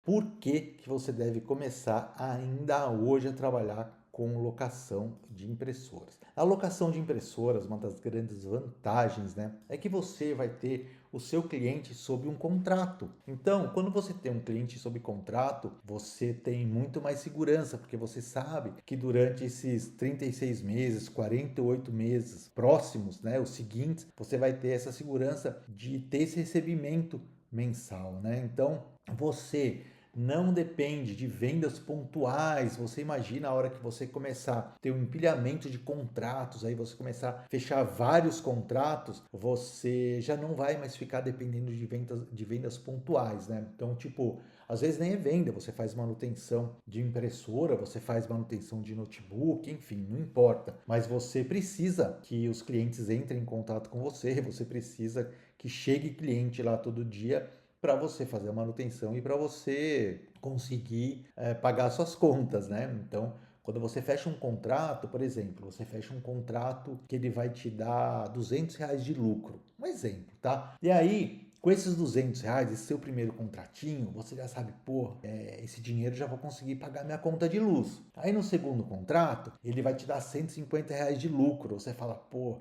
Por que você deve começar ainda hoje a trabalhar com locação de impressoras? A locação de impressoras, uma das grandes vantagens, né, é que você vai ter o seu cliente sob um contrato. Então, quando você tem um cliente sob contrato, você tem muito mais segurança, porque você sabe que durante esses 36 meses, 48 meses próximos, né, os seguintes, você vai ter essa segurança de ter esse recebimento mensal, né? Então, você não depende de vendas pontuais. Você imagina a hora que você começar a ter um empilhamento de contratos, aí você começar a fechar vários contratos, você já não vai mais ficar dependendo de vendas pontuais, né? Então, tipo, às vezes nem é venda, você faz manutenção de impressora, você faz manutenção de notebook, enfim, não importa. Mas você precisa que os clientes entrem em contato com você, você precisa que chegue cliente lá todo dia para você fazer a manutenção e para você conseguir pagar suas contas, né? Então, quando você fecha um contrato, por exemplo, você fecha um contrato que ele vai te dar R$ 200 de lucro, um exemplo, tá? E aí, com esses R$ 200, esse seu primeiro contratinho, você já sabe, pô, esse dinheiro já vou conseguir pagar minha conta de luz. Aí no segundo contrato, ele vai te dar R$ 150 de lucro. Você fala, pô,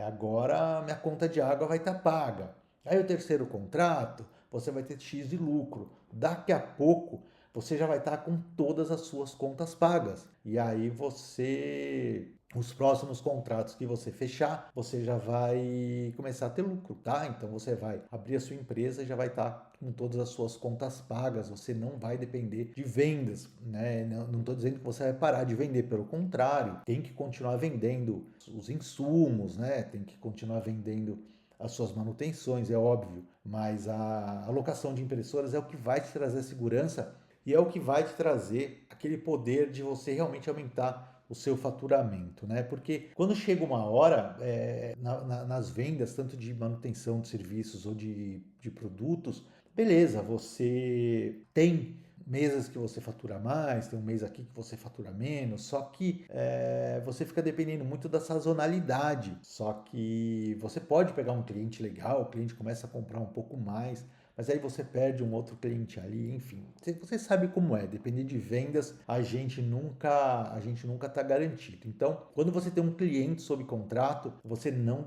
agora minha conta de água vai estar paga. Aí o terceiro contrato, você vai ter X de lucro. Daqui a pouco, você já vai estar com todas as suas contas pagas. E aí os próximos contratos que você fechar, você já vai começar a ter lucro, tá? Então você vai abrir a sua empresa e já vai estar com todas as suas contas pagas, você não vai depender de vendas, né? Não estou dizendo que você vai parar de vender, pelo contrário, tem que continuar vendendo os insumos, né? Tem que continuar vendendo as suas manutenções, é óbvio, mas a alocação de impressoras é o que vai te trazer segurança e é o que vai te trazer aquele poder de você realmente aumentar o seu faturamento, né? Porque quando chega uma hora, nas vendas, tanto de manutenção de serviços ou de produtos, beleza, você tem meses que você fatura mais, tem um mês aqui que você fatura menos, só que você fica dependendo muito da sazonalidade. Só que você pode pegar um cliente legal, o cliente começa a comprar um pouco mais, mas aí você perde um outro cliente ali, enfim. Você sabe como é, depender de vendas, a gente nunca está garantido. Então, quando você tem um cliente sob contrato, você não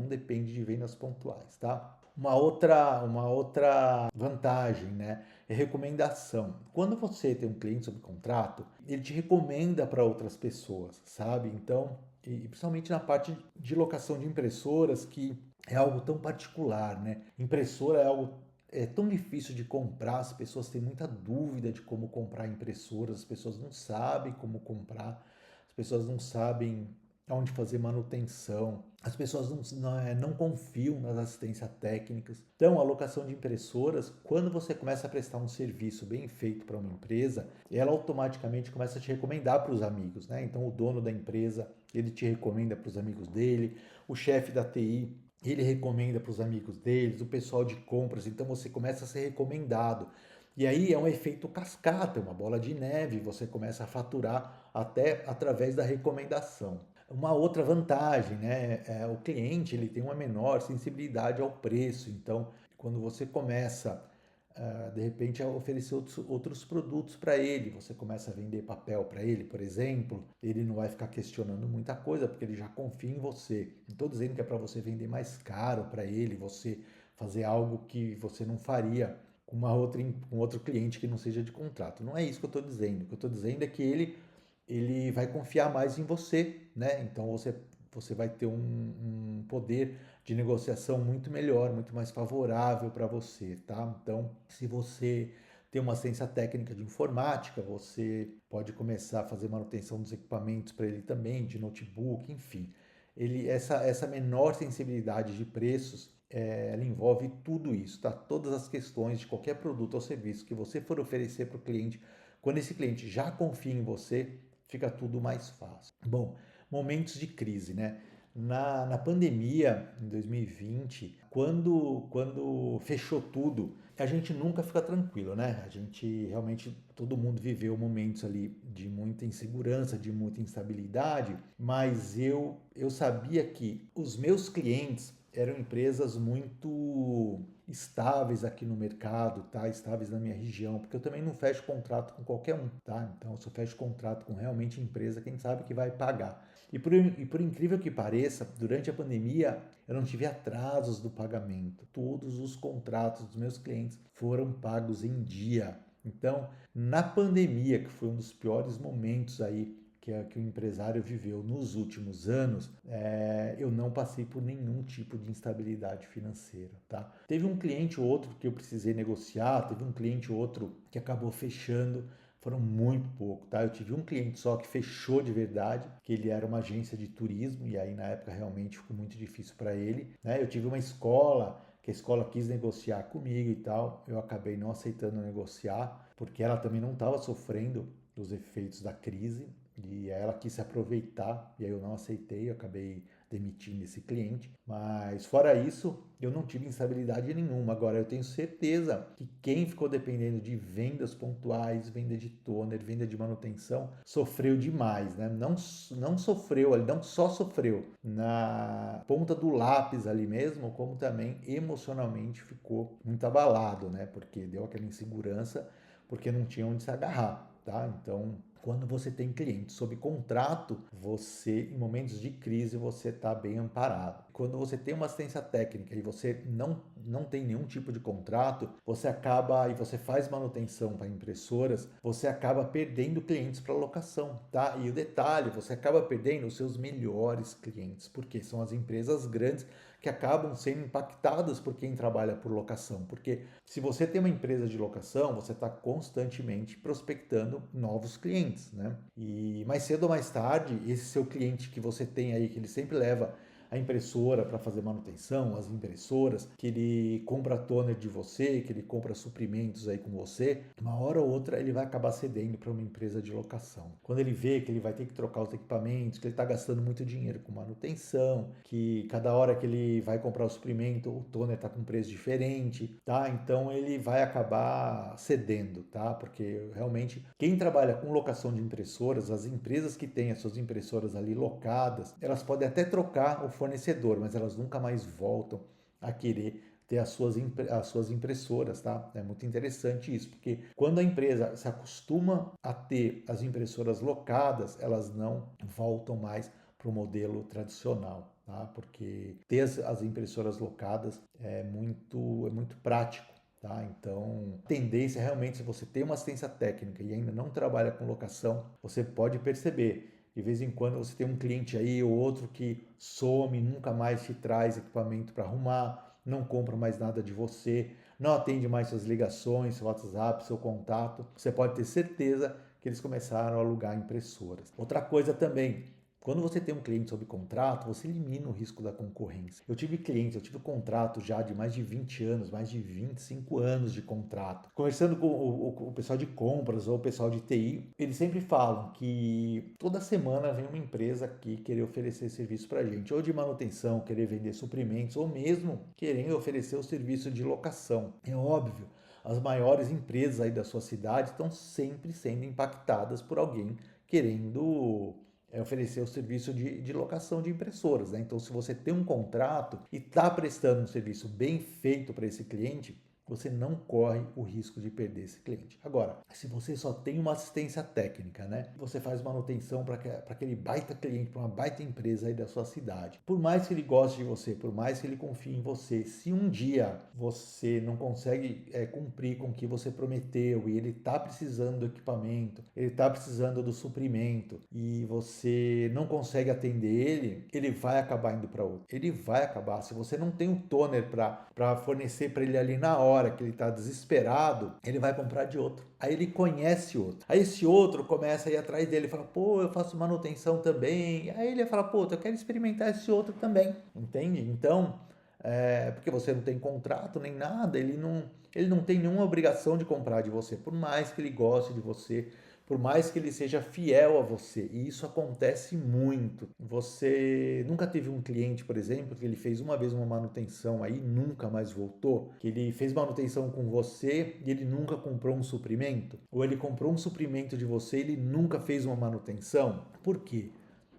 depende de vendas pontuais, tá? Uma outra vantagem, né, é recomendação. Quando você tem um cliente sob contrato, ele te recomenda para outras pessoas, sabe? Então, e principalmente na parte de locação de impressoras, que é algo tão particular, né? Impressora é tão difícil de comprar, as pessoas têm muita dúvida de como comprar impressoras, as pessoas não sabem como comprar, as pessoas não sabem onde fazer manutenção, as pessoas não confiam nas assistências técnicas. Então, a locação de impressoras, quando você começa a prestar um serviço bem feito para uma empresa, ela automaticamente começa a te recomendar para os amigos, né? Então, o dono da empresa, ele te recomenda para os amigos dele, o chefe da TI, ele recomenda para os amigos deles, o pessoal de compras, então você começa a ser recomendado. E aí é um efeito cascata, uma bola de neve, você começa a faturar até através da recomendação. Uma outra vantagem, né, o cliente ele tem uma menor sensibilidade ao preço, então quando você começa de repente a oferecer outros produtos para ele, você começa a vender papel para ele, por exemplo, ele não vai ficar questionando muita coisa porque ele já confia em você. Não estou dizendo que é para você vender mais caro para ele, você fazer algo que você não faria com outro cliente que não seja de contrato. Não é isso que eu estou dizendo. O que eu estou dizendo é que ele vai confiar mais em você, né? Então você vai ter um poder de negociação muito melhor, muito mais favorável para você, tá? Então, se você tem uma ciência técnica de informática, você pode começar a fazer manutenção dos equipamentos para ele também, de notebook, enfim. Essa menor sensibilidade de preços, ela envolve tudo isso, tá? Todas as questões de qualquer produto ou serviço que você for oferecer para o cliente, quando esse cliente já confia em você, fica tudo mais fácil. Bom, momentos de crise, né? Na pandemia, em 2020, quando fechou tudo, a gente nunca fica tranquilo, né? A gente realmente, todo mundo viveu momentos ali de muita insegurança, de muita instabilidade, mas eu sabia que os meus clientes, eram empresas muito estáveis aqui no mercado, tá? Estáveis na minha região, porque eu também não fecho contrato com qualquer um, tá? Então eu só fecho contrato com realmente empresa, quem sabe que vai pagar. E por incrível que pareça, durante a pandemia eu não tive atrasos do pagamento. Todos os contratos dos meus clientes foram pagos em dia. Então, na pandemia, que foi um dos piores momentos aí que o empresário viveu nos últimos anos, eu não passei por nenhum tipo de instabilidade financeira, tá? Teve um cliente ou outro que eu precisei negociar, teve um cliente ou outro que acabou fechando, foram muito pouco, tá? Eu tive um cliente só que fechou de verdade, que ele era uma agência de turismo e aí na época realmente ficou muito difícil para ele, né? Eu tive uma escola que a escola quis negociar comigo e tal, eu acabei não aceitando negociar, porque ela também não estava sofrendo dos efeitos da crise, e ela quis se aproveitar, e aí eu não aceitei, eu acabei demitindo esse cliente. Mas fora isso, eu não tive instabilidade nenhuma. Agora eu tenho certeza que quem ficou dependendo de vendas pontuais, venda de toner, venda de manutenção, sofreu demais, né? Não sofreu, não só sofreu na ponta do lápis ali mesmo, como também emocionalmente ficou muito abalado, né? Porque deu aquela insegurança, porque não tinha onde se agarrar, tá? Então, quando você tem cliente sob contrato, você, em momentos de crise, você está bem amparado. Quando você tem uma assistência técnica e você não tem nenhum tipo de contrato, você acaba, e você faz manutenção para impressoras, você acaba perdendo clientes para locação, tá? E o detalhe, você acaba perdendo os seus melhores clientes, porque são as empresas grandes que acabam sendo impactadas por quem trabalha por locação. Porque se você tem uma empresa de locação, você está constantemente prospectando novos clientes, né? E mais cedo ou mais tarde, esse seu cliente que você tem aí, que ele sempre leva a impressora para fazer manutenção, as impressoras, que ele compra toner de você, que ele compra suprimentos aí com você, uma hora ou outra ele vai acabar cedendo para uma empresa de locação. Quando ele vê que ele vai ter que trocar os equipamentos, que ele está gastando muito dinheiro com manutenção, que cada hora que ele vai comprar o suprimento, o toner está com preço diferente, tá? Então ele vai acabar cedendo, tá? Porque realmente quem trabalha com locação de impressoras, as empresas que têm as suas impressoras ali locadas, elas podem até trocar o fornecedor, mas elas nunca mais voltam a querer ter as suas impressoras, tá? É muito interessante isso, porque quando a empresa se acostuma a ter as impressoras locadas, elas não voltam mais para o modelo tradicional, tá? Porque ter as impressoras locadas é muito prático. Tá? Então, a tendência realmente, se você tem uma assistência técnica e ainda não trabalha com locação, você pode perceber. De vez em quando você tem um cliente aí ou outro que some, nunca mais te traz equipamento para arrumar, não compra mais nada de você, não atende mais suas ligações, seu WhatsApp, seu contato. Você pode ter certeza que eles começaram a alugar impressoras. Outra coisa também, quando você tem um cliente sob contrato, você elimina o risco da concorrência. Eu tive contrato já de mais de 20 anos, mais de 25 anos de contrato. Conversando com o pessoal de compras ou o pessoal de TI, eles sempre falam que toda semana vem uma empresa aqui querer oferecer serviço para a gente, ou de manutenção, querer vender suprimentos, ou mesmo querendo oferecer o serviço de locação. É óbvio, as maiores empresas aí da sua cidade estão sempre sendo impactadas por alguém querendo oferecer o serviço de locação de impressoras, né? Então, se você tem um contrato e está prestando um serviço bem feito para esse cliente, você não corre o risco de perder esse cliente. Agora, se você só tem uma assistência técnica, né? Você faz manutenção para aquele baita cliente, para uma baita empresa aí da sua cidade. Por mais que ele goste de você, por mais que ele confie em você, se um dia você não consegue cumprir com o que você prometeu e ele está precisando do equipamento, ele está precisando do suprimento e você não consegue atender ele, ele vai acabar indo para outro. Ele vai acabar. Se você não tem um toner para fornecer para ele ali na hora, que ele está desesperado, ele vai comprar de outro. Aí ele conhece outro. Aí esse outro começa a ir atrás dele e fala, pô, eu faço manutenção também. Aí ele fala, pô, eu quero experimentar esse outro também. Entende? Então, porque você não tem contrato nem nada, ele não tem nenhuma obrigação de comprar de você, por mais que ele goste de você, por mais que ele seja fiel a você. E isso acontece muito. Você nunca teve um cliente, por exemplo, que ele fez uma vez uma manutenção aí, nunca mais voltou? Que ele fez manutenção com você e ele nunca comprou um suprimento? Ou ele comprou um suprimento de você e ele nunca fez uma manutenção? Por quê?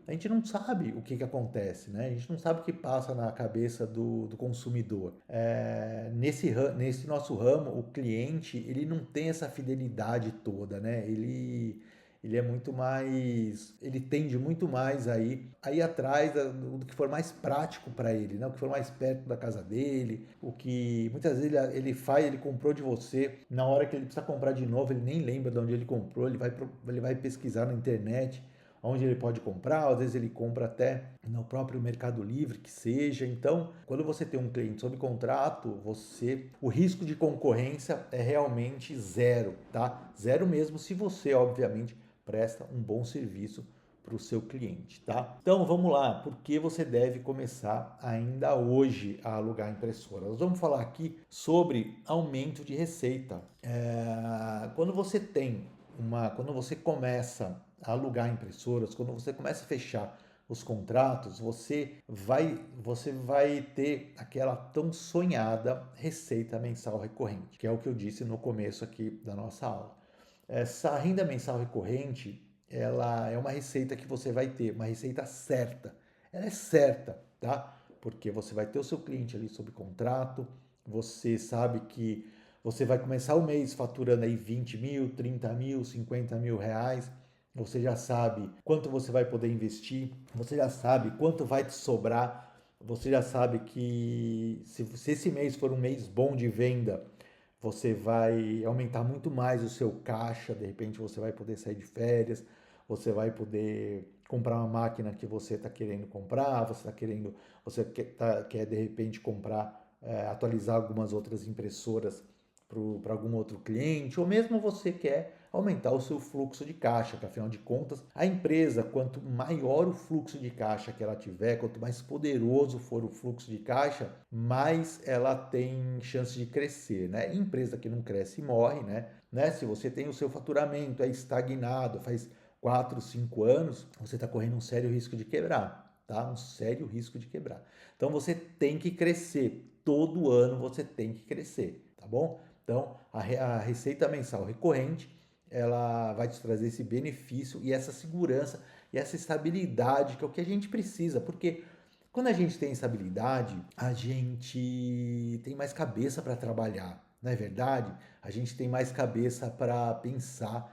a gente não sabe o que acontece, né? A gente não sabe o que passa na cabeça do consumidor. Nesse nosso ramo, o cliente, ele não tem essa fidelidade toda, né? Ele é muito mais, ele tende muito mais aí atrás do que for mais prático para ele, né? O que for mais perto da casa dele, o que muitas vezes ele faz, ele comprou de você, na hora que ele precisa comprar de novo, ele nem lembra de onde ele comprou, ele vai pesquisar na internet onde ele pode comprar, às vezes ele compra até no próprio Mercado Livre, que seja. Então, quando você tem um cliente sob contrato, o risco de concorrência é realmente zero, tá? Zero mesmo se você, obviamente, presta um bom serviço para o seu cliente, tá? Então vamos lá, por que você deve começar ainda hoje a alugar impressora? Nós vamos falar aqui sobre aumento de receita. Quando você começa a alugar impressoras, quando você começa a fechar os contratos, você vai ter aquela tão sonhada receita mensal recorrente, que é o que eu disse no começo aqui da nossa aula. Essa renda mensal recorrente, ela é uma receita que você vai ter, uma receita certa. Ela é certa, tá? Porque você vai ter o seu cliente ali sob contrato, você sabe que você vai começar o mês faturando aí 20 mil, 30 mil, 50 mil reais. Você já sabe quanto você vai poder investir, você já sabe quanto vai te sobrar, você já sabe que se esse mês for um mês bom de venda, você vai aumentar muito mais o seu caixa, de repente você vai poder sair de férias, você vai poder comprar uma máquina que você está querendo comprar, quer de repente comprar, atualizar algumas outras impressoras para algum outro cliente, ou mesmo você quer aumentar o seu fluxo de caixa, que afinal de contas, a empresa, quanto maior o fluxo de caixa que ela tiver, quanto mais poderoso for o fluxo de caixa, mais ela tem chance de crescer, né? Empresa que não cresce morre, né? Se você tem o seu faturamento estagnado, faz 4, 5 anos, você está correndo um sério risco de quebrar, tá? Um sério risco de quebrar. Então você tem que crescer, todo ano você tem que crescer, tá bom? Então, a receita mensal recorrente, ela vai te trazer esse benefício e essa segurança e essa estabilidade, que é o que a gente precisa, porque quando a gente tem estabilidade, a gente tem mais cabeça para trabalhar, não é verdade? A gente tem mais cabeça para pensar,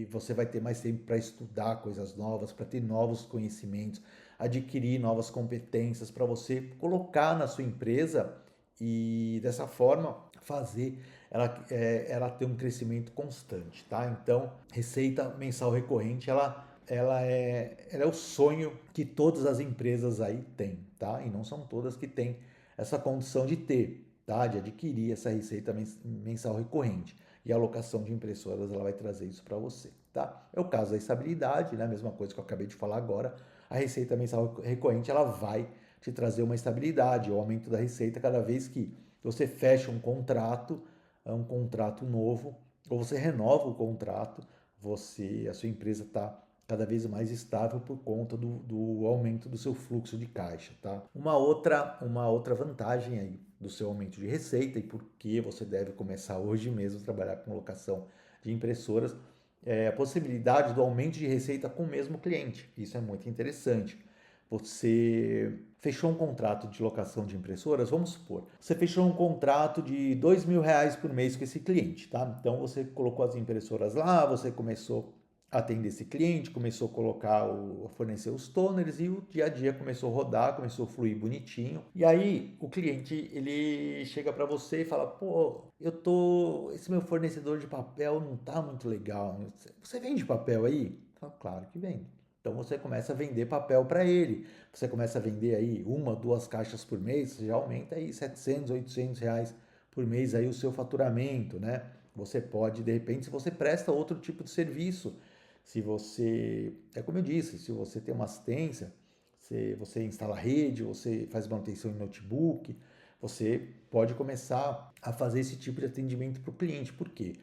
você vai ter mais tempo para estudar coisas novas, para ter novos conhecimentos, adquirir novas competências para você colocar na sua empresa e dessa forma fazer ela ter um crescimento constante, tá? Então, receita mensal recorrente, ela é o sonho que todas as empresas aí têm, tá? E não são todas que têm essa condição de ter, tá? De adquirir essa receita mensal recorrente. E a alocação de impressoras, ela vai trazer isso para você, tá? É o caso da estabilidade, né? A mesma coisa que eu acabei de falar agora. A receita mensal recorrente, ela vai te trazer uma estabilidade, o aumento da receita cada vez que você fecha um contrato novo, ou você renova o contrato, a sua empresa está cada vez mais estável por conta do aumento do seu fluxo de caixa, tá? Uma outra vantagem aí do seu aumento de receita e por que você deve começar hoje mesmo a trabalhar com locação de impressoras é a possibilidade do aumento de receita com o mesmo cliente. Isso é muito interessante. Você fechou um contrato de locação de impressoras, vamos supor, você fechou um contrato de R$ 2.000 por mês com esse cliente, tá? Então você colocou as impressoras lá, você começou a atender esse cliente, começou a fornecer os toners e o dia a dia começou a rodar, começou a fluir bonitinho. E aí o cliente, ele chega para você e fala: "Pô, esse meu fornecedor de papel não tá muito legal. Você vende papel aí?" Fala: "Claro que vende." Então você começa a vender papel para ele. Você começa a vender aí uma, duas caixas por mês, você já aumenta aí R$ 700, R$ 800 por mês aí o seu faturamento, né? Você pode, de repente, se você presta outro tipo de serviço, é como eu disse, se você tem uma assistência, se você instala rede, você faz manutenção em notebook, você pode começar a fazer esse tipo de atendimento para o cliente. Por quê?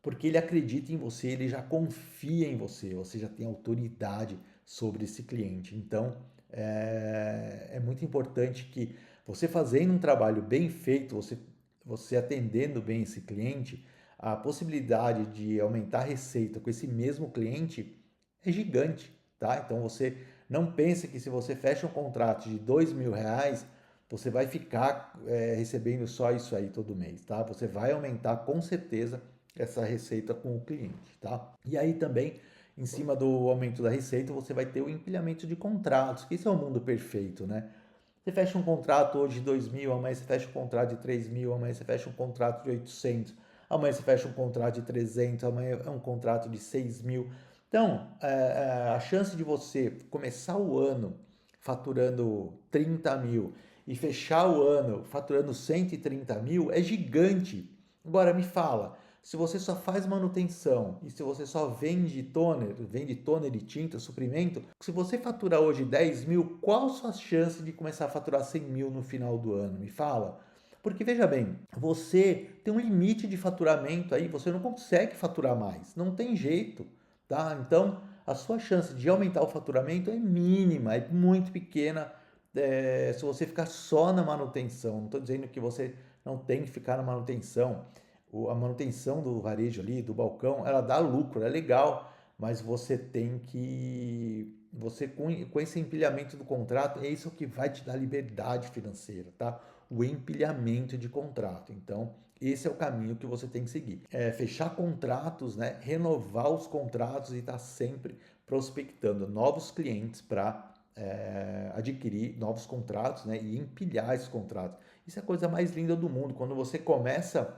Porque ele acredita em você, ele já confia em você, você já tem autoridade sobre esse cliente. Então, é muito importante que você fazendo um trabalho bem feito, você atendendo bem esse cliente, a possibilidade de aumentar a receita com esse mesmo cliente é gigante, tá? Então você não pense que se você fecha um contrato de R$ 2.000, você vai ficar recebendo só isso aí todo mês, tá? Você vai aumentar com certeza essa receita com o cliente, tá? E aí também, em cima do aumento da receita, você vai ter o empilhamento de contratos, que isso é o mundo perfeito, né? Você fecha um contrato hoje de 2.000, amanhã você fecha um contrato de 3.000, amanhã você fecha um contrato de 800, amanhã você fecha um contrato de 300, amanhã é um contrato de 6.000. Então, a chance de você começar o ano faturando 30.000 e fechar o ano faturando 130.000 é gigante. Agora me fala, se você só faz manutenção e se você só vende toner e tinta, suprimento, se você faturar hoje 10.000, qual a sua chance de começar a faturar 100.000 no final do ano? Me fala. Porque veja bem, você tem um limite de faturamento aí, você não consegue faturar mais, não tem jeito, tá? Então, a sua chance de aumentar o faturamento é mínima, é muito pequena, se você ficar só na manutenção. Não estou dizendo que você não tem que ficar na manutenção. A manutenção do varejo ali, do balcão, ela dá lucro, é legal, mas você tem que. Você, com esse empilhamento do contrato, é isso que vai te dar liberdade financeira, tá? O empilhamento de contrato. Então, esse é o caminho que você tem que seguir. É fechar contratos, né? Renovar os contratos e estar sempre prospectando novos clientes para adquirir novos contratos, né? E empilhar esses contratos. Isso é a coisa mais linda do mundo. Quando você começa,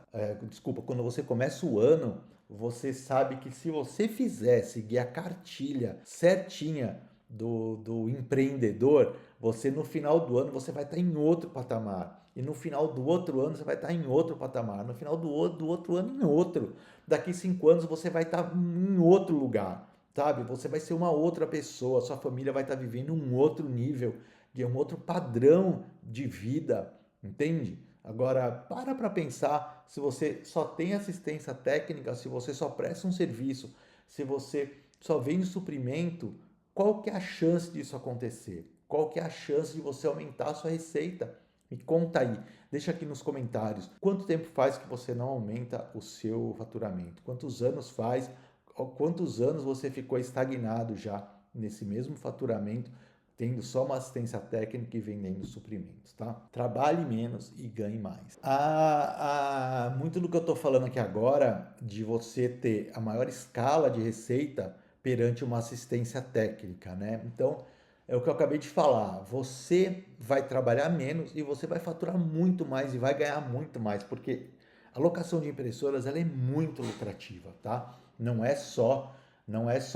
quando você começa o ano, você sabe que se você fizer seguir a cartilha certinha do empreendedor, você no final do ano você vai estar em outro patamar. E no final do outro ano você vai estar em outro patamar. No final do outro ano em outro. Daqui 5 anos você vai estar em outro lugar, sabe? Você vai ser uma outra pessoa, sua família vai estar vivendo um outro nível, de um outro padrão de vida, entende? Agora, para pensar, se você só tem assistência técnica, se você só presta um serviço, se você só vende suprimento, qual que é a chance disso acontecer? Qual que é a chance de você aumentar a sua receita? Me conta aí, deixa aqui nos comentários. Quanto tempo faz que você não aumenta o seu faturamento? Quantos anos faz? Quantos anos você ficou estagnado já nesse mesmo faturamento, tendo só uma assistência técnica e vendendo suprimentos, tá? Trabalhe menos e ganhe mais. Muito do que eu estou falando aqui agora, de você ter a maior escala de receita perante uma assistência técnica, né? Então, é o que eu acabei de falar. Você vai trabalhar menos e você vai faturar muito mais e vai ganhar muito mais, porque a locação de impressoras ela é muito lucrativa, tá? Não é só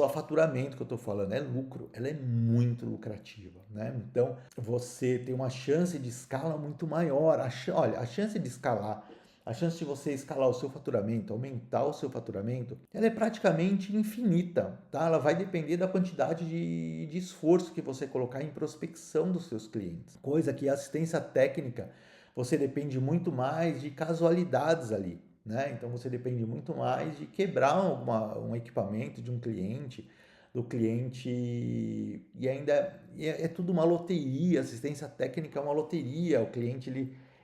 faturamento que eu estou falando, é lucro. Ela é muito lucrativa, né? Então, você tem uma chance de escala muito maior. Olha, a chance de escalar, a chance de você escalar o seu faturamento, aumentar o seu faturamento, ela é praticamente infinita, tá? Ela vai depender da quantidade de esforço que você colocar em prospecção dos seus clientes. Coisa que a assistência técnica, você depende muito mais de casualidades ali, né? Então você depende muito mais de quebrar um equipamento de um cliente, do cliente, e ainda é tudo uma loteria. Assistência técnica é uma loteria. O cliente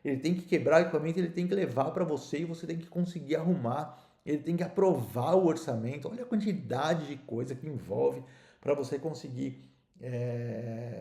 ele tem que quebrar o equipamento, ele tem que levar para você e você tem que conseguir arrumar, ele tem que aprovar o orçamento. Olha a quantidade de coisa que envolve para você conseguir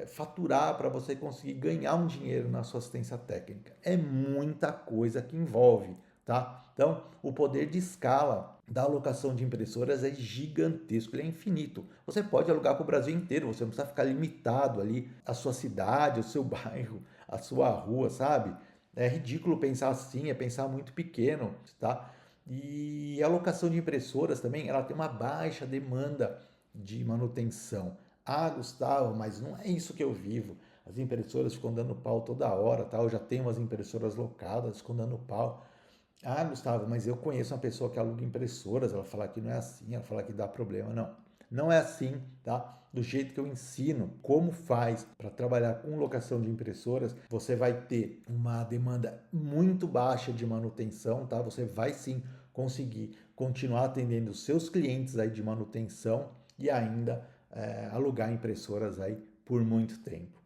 faturar, para você conseguir ganhar um dinheiro na sua assistência técnica. É muita coisa que envolve, tá? Então, o poder de escala da alocação de impressoras é gigantesco, ele é infinito. Você pode alugar para o Brasil inteiro, você não precisa ficar limitado ali à sua cidade, ao seu bairro, à sua rua, sabe? É ridículo pensar assim, é pensar muito pequeno, tá? E a alocação de impressoras também, ela tem uma baixa demanda de manutenção. Ah, Gustavo, mas não é isso que eu vivo. As impressoras ficam dando pau toda hora, tá? Eu já tenho umas impressoras locadas, ficam dando pau. Ah, Gustavo, mas eu conheço uma pessoa que aluga impressoras, ela fala que não é assim, ela fala que dá problema. Não, não é assim, tá? Do jeito que eu ensino como faz para trabalhar com locação de impressoras, você vai ter uma demanda muito baixa de manutenção, tá? Você vai sim conseguir continuar atendendo os seus clientes aí de manutenção e ainda alugar impressoras aí por muito tempo.